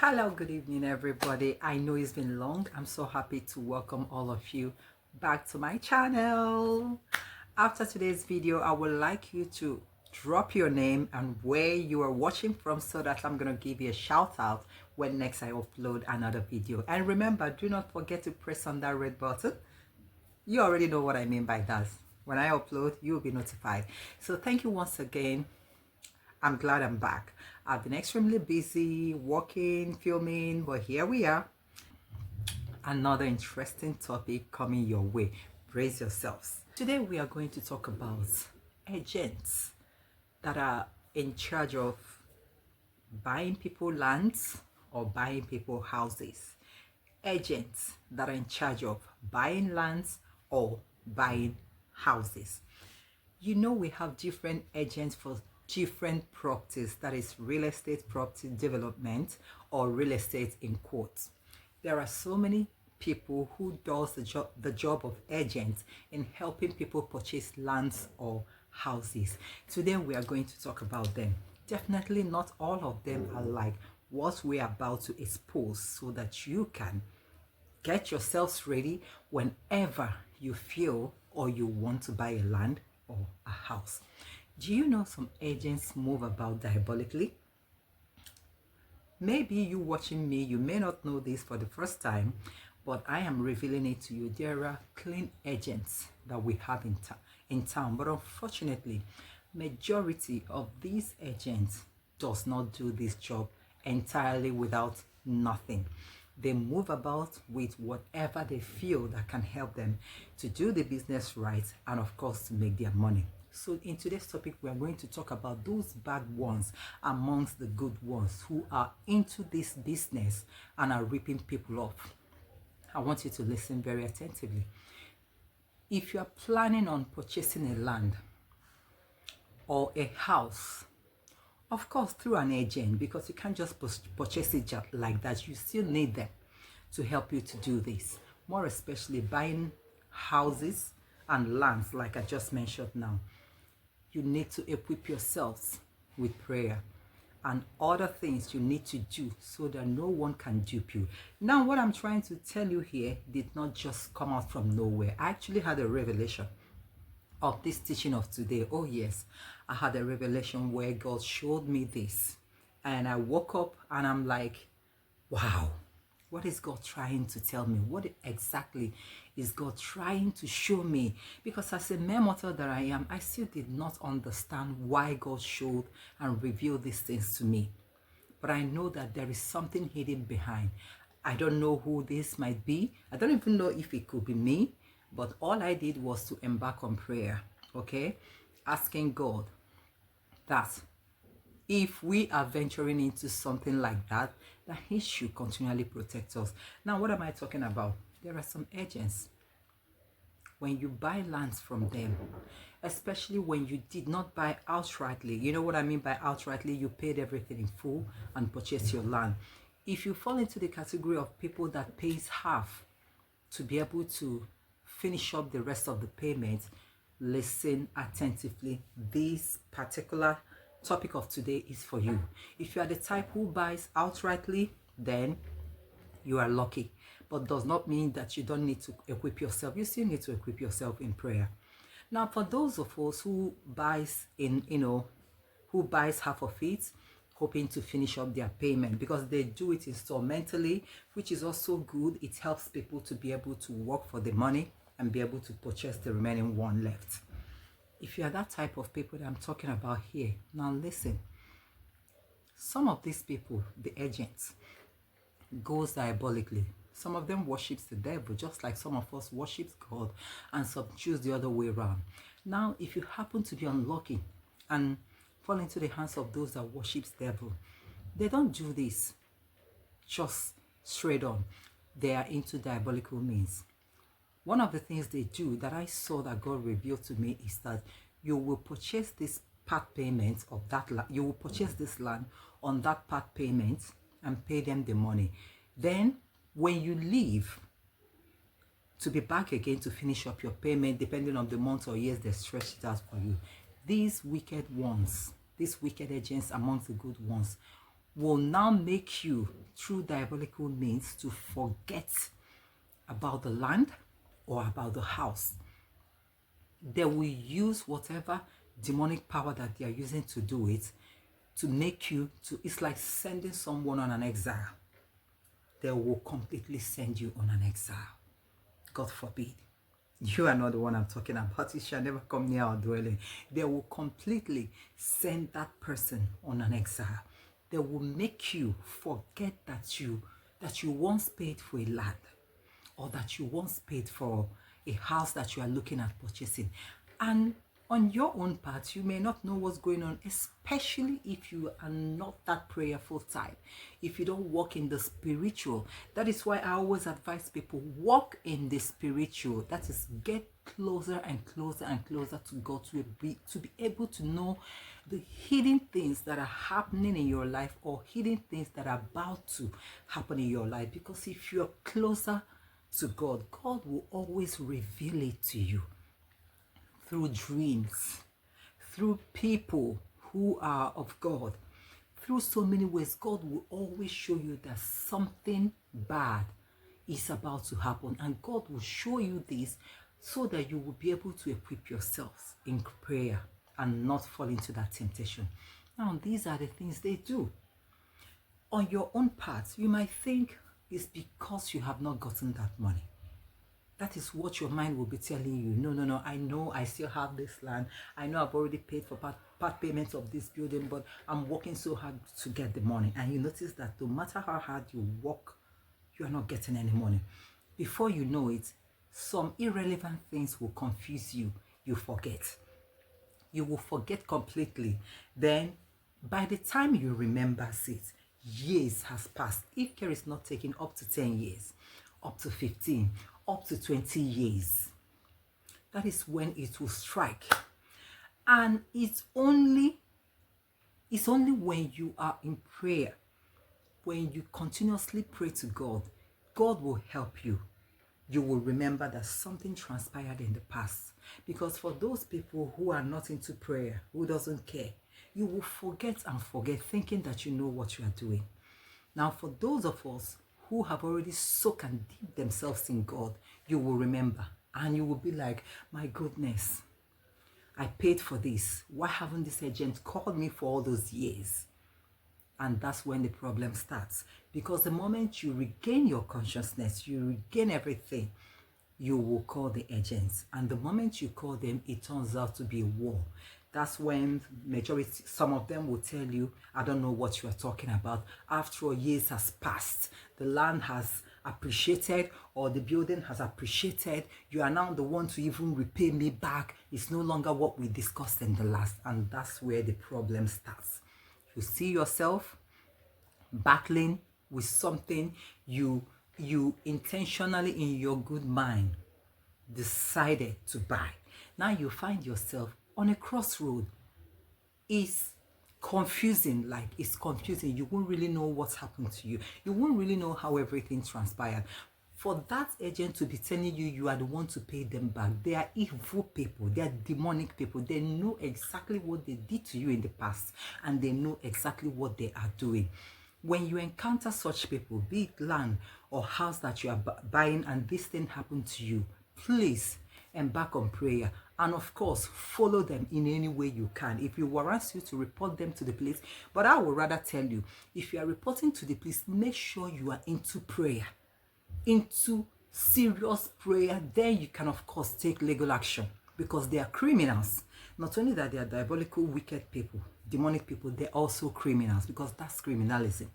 Hello, good evening, everybody. I know it's been long. I'm so happy to welcome all of you back to my channel. After today's video, I would like you to drop your name and where you are watching from so that I'm going to give you a shout out when next I upload another video. And remember, do not forget to press on that red button. You already know what I mean by that. When I upload, you'll be notified. So thank you once again. I'm glad I'm back. I've been extremely busy working, filming, but here we are. Another interesting topic coming your way. Brace yourselves. Today we are going to talk about agents that are in charge of buying people lands or buying people houses. Agents that are in charge of buying lands or buying houses. You know, we have different agents for different properties, that is real estate property development or real estate in quotes. There are so many people who does the job of agents in helping people purchase lands or houses. Today we are going to talk about them. Definitely not all of them are like what we are about to expose, so that you can get yourselves ready whenever you feel or you want to buy a land or a house. Do you know some agents move about diabolically? Maybe you watching me, you may not know this for the first time, but I am revealing it to you. There are clean agents that we have in town, but unfortunately, majority of these agents does not do this job entirely without nothing. They move about with whatever they feel that can help them to do the business right and of course to make their money. So in today's topic, we are going to talk about those bad ones amongst the good ones who are into this business and are ripping people off. I want you to listen very attentively. If you are planning on purchasing a land or a house, of course through an agent, because you can't just purchase it just like that, you still need them to help you to do this. More especially buying houses and lands, like I just mentioned now. You need to equip yourselves with prayer and other things you need to do so that no one can dupe you. Now, what I'm trying to tell you here did not just come out from nowhere. I actually had a revelation of this teaching of today. Oh yes, I had a revelation where God showed me this, and I woke up and I'm like, wow, what is God trying to tell me? What exactly is God trying to show me? Because as a mere mortal that I am, I still did not understand why God showed and revealed these things to me. But I know that there is something hidden behind. I don't know who this might be. I don't even know if it could be me. But all I did was to embark on prayer, okay? Asking God that if we are venturing into something like that, that He should continually protect us. Now, what am I talking about? There are some agents. When you buy lands from them, especially when you did not buy outrightly, you know what I mean by outrightly? You paid everything in full and purchased your land. If you fall into the category of people that pays half to be able to finish up the rest of the payment, listen attentively. This particular topic of today is for you. If you are the type who buys outrightly, then you are lucky, but does not mean that you don't need to equip yourself. You still need to equip yourself in prayer. Now, for those of us who buys who buys half of it, hoping to finish up their payment, because they do it instrumentally, which is also good. It helps people to be able to work for the money and be able to purchase the remaining one left. If you are that type of people that I'm talking about here, now listen. Some of these people, the agents, goes diabolically. Some of them worships the devil, just like some of us worships God and some choose the other way around. Now, if you happen to be unlucky and fall into the hands of those that worships devil, they don't do this just straight on. They are into diabolical means. One of the things they do that I saw that God revealed to me is that you will purchase this part payment of that land. You will purchase this land on that part payment and pay them the money. Then when you leave to be back again to finish up your payment, depending on the months or years they stretch it out for you, these wicked ones, these wicked agents amongst the good ones, will now make you, through diabolical means, to forget about the land or about the house. They will use whatever demonic power that they are using to do it to make you to, it's like sending someone on an exile. They will completely send you on an exile. God forbid. You are not the one I'm talking about. It shall never come near our dwelling. They will completely send that person on an exile. They will make you forget that you once paid for a land, or that you once paid for a house that you are looking at purchasing. And on your own part, you may not know what's going on, especially if you are not that prayerful type, if you don't walk in the spiritual. That is why I always advise people, walk in the spiritual. That is, get closer and closer and closer to God, to be able to know the hidden things that are happening in your life, or hidden things that are about to happen in your life. Because if you're closer to God, God will always reveal it to you through dreams, through people who are of God, through so many ways. God will always show you that something bad is about to happen, and God will show you this so that you will be able to equip yourselves in prayer and not fall into that temptation. Now, these are the things they do. On your own part, you might think it's because you have not gotten that money. That is what your mind will be telling you. No, I know I still have this land. I know I've already paid for part payments of this building, but I'm working so hard to get the money. And you notice that no matter how hard you work, you are not getting any money. Before you know it, some irrelevant things will confuse you. You forget. You will forget completely. Then, by the time you remember it, years has passed. If care is not taken, up to 10 years, up to 15, up to 20 years. That is when it will strike. And it's only when you are in prayer, when you continuously pray to God, God will help you. You will remember that something transpired in the past. Because for those people who are not into prayer, who doesn't care, you will forget and forget, thinking that you know what you are doing. Now, for those of us who have already soaked and dipped themselves in God, you will remember, and you will be like, my goodness, I paid for this. Why haven't this agent called me for all those years? And that's when the problem starts. Because the moment you regain your consciousness, you regain everything, you will call the agents. And the moment you call them, it turns out to be a war. That's when some of them will tell you, I don't know what you are talking about. After all, years has passed, the land has appreciated, or the building has appreciated. You are now the one to even repay me back. It's no longer what we discussed in the last. And that's where the problem starts. You see yourself battling with something you intentionally, in your good mind, decided to buy. Now you find yourself on a crossroad. It's confusing. You won't really know what's happened to you. You won't really know how everything transpired. For that agent to be telling you you are the one to pay them back, they are evil people. They are demonic people. They know exactly what they did to you in the past, and they know exactly what they are doing. When you encounter such people, be it land or house that you are buying, and this thing happened to you, please embark on prayer. And of course, follow them in any way you can. If it warrants you to report them to the police, but I would rather tell you, if you are reporting to the police, make sure you are into prayer, into serious prayer. Then you can, of course, take legal action, because they are criminals. Not only that they are diabolical, wicked people, demonic people, they're also criminals, because that's criminalism.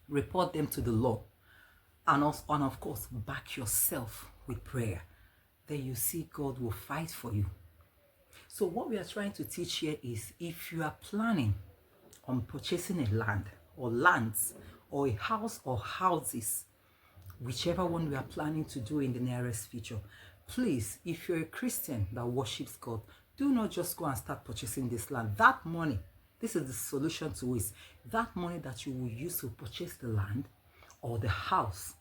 Report them to the law, and of course, back yourself with prayer. Then you see God will fight for you. So what we are trying to teach here is, if you are planning on purchasing a land or lands or a house or houses, whichever one we are planning to do in the nearest future, please, if you're a Christian that worships God, do not just go and start purchasing this land. That money, this is the solution to it. That money that you will use to purchase the land or the house,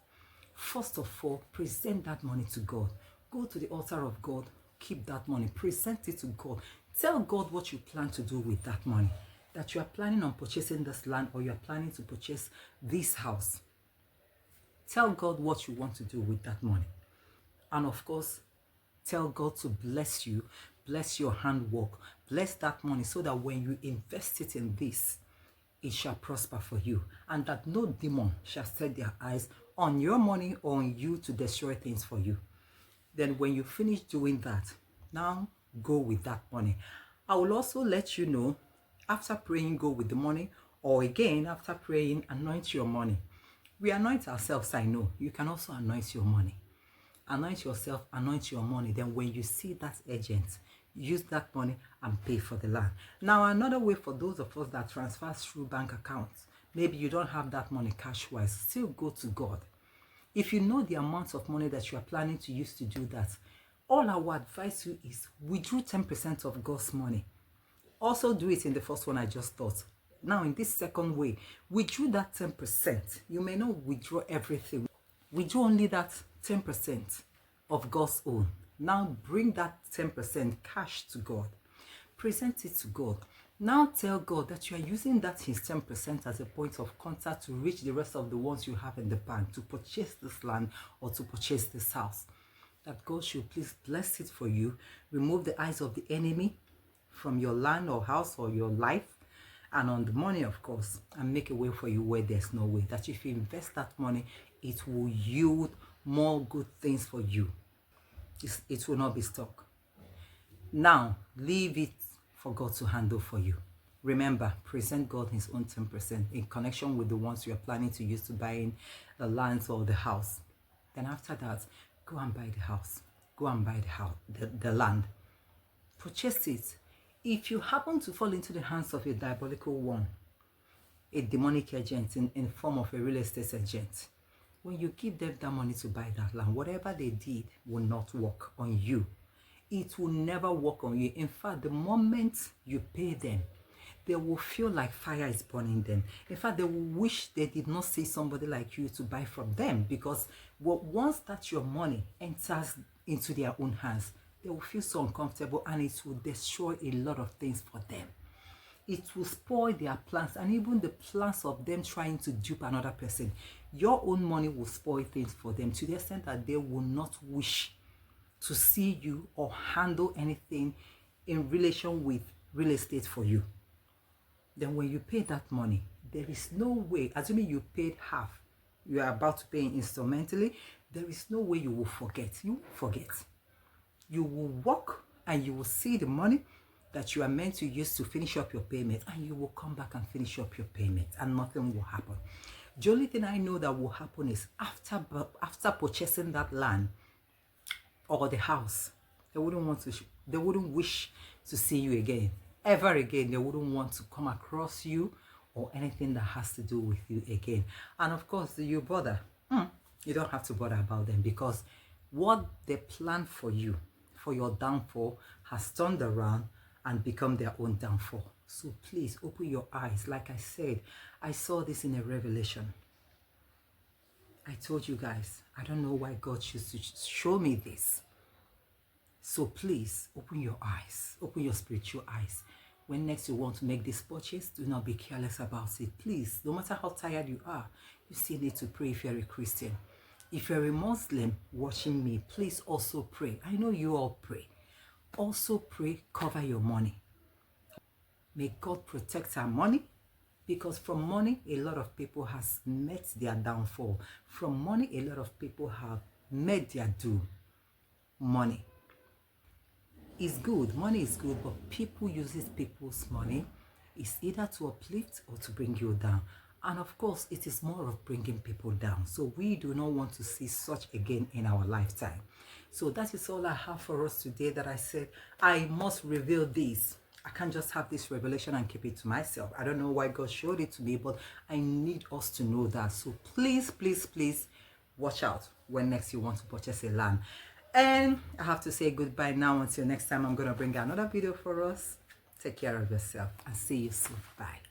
first of all, present that money to God. Go to the altar of God, keep that money, present it to God. Tell God what you plan to do with that money. that you are planning on purchasing this land or you are planning to purchase this house, tell God what you want to do with that money. And of course, tell God to bless you, bless your handwork, bless that money so that when you invest it in this, it shall prosper for you, and that no demon shall set their eyes on your money or on you to destroy things for you. Then when you finish doing that, now go with that money. I will also let you know, after praying, go with the money, or again, after praying, anoint your money. We anoint ourselves, I know. You can also anoint your money. Anoint yourself, anoint your money. Then when you see that agent, use that money and pay for the land. Now, another way for those of us that transfers through bank accounts, maybe you don't have that money cash-wise, still go to God. If you know the amount of money that you are planning to use to do that, all I would advise you is withdraw 10% of God's money. Also do it in the first one I just taught. Now in this second way, withdraw that 10%. You may not withdraw everything. Withdraw only that 10% of God's own. Now bring that 10% cash to God. Present it to God. Now tell God that you are using that his 10% as a point of contact to reach the rest of the ones you have in the bank to purchase this land or to purchase this house. That God should please bless it for you. Remove the eyes of the enemy from your land or house or your life and on the money, of course, and make a way for you where there's no way. That if you invest that money, it will yield more good things for you. It will not be stuck. Now, leave it for God to handle for you. Remember, present God his own 10% in connection with the ones you are planning to use to buy in the lands or the house. Then after that, go and buy the house. Go and buy the house, the land. Purchase it. If you happen to fall into the hands of a diabolical one, a demonic agent in form of a real estate agent, when you give them that money to buy that land, whatever they did will not work on you. It will never work on you. In fact, the moment you pay them, they will feel like fire is burning them. In fact, they will wish they did not see somebody like you to buy from them, because once that your money enters into their own hands, they will feel so uncomfortable and it will destroy a lot of things for them. It will spoil their plans and even the plans of them trying to dupe another person. Your own money will spoil things for them to the extent that they will not wish to see you or handle anything in relation with real estate for you. Then when you pay that money, there is no way, assuming you paid half, you are about to pay instrumentally, there is no way you will forget. You will forget. You will work and you will see the money that you are meant to use to finish up your payment, and you will come back and finish up your payment and nothing will happen. The only thing I know that will happen is after purchasing that land or the house, they wouldn't wish to see you again. Ever again. They wouldn't want to come across you or anything that has to do with you again. And of course, do you bother? You don't have to bother about them, because what they planned for you, for your downfall, has turned around and become their own downfall. So please open your eyes. Like I said, I saw this in a revelation. I told you guys, I don't know why God chose to show me this. So please open your eyes, open your spiritual eyes. When next you want to make this purchase, do not be careless about it. Please, no matter how tired you are, you still need to pray if you're a Christian. If you're a Muslim watching me, please also pray. I know you all pray. Also pray, cover your money. May God protect our money, because from money, a lot of people has met their downfall. From money, a lot of people have met their doom. Money is good. Money is good, but people uses people's money is either to uplift or to bring you down. And of course, it is more of bringing people down. So we do not want to see such again in our lifetime. So that is all I have for us today, that I said I must reveal this. I can't just have this revelation and keep it to myself. I don't know why God showed it to me, but I need us to know that. So please, please, please watch out when next you want to purchase a land. And I have to say goodbye now. Until next time, I'm going to bring another video for us. Take care of yourself and see you soon. Bye.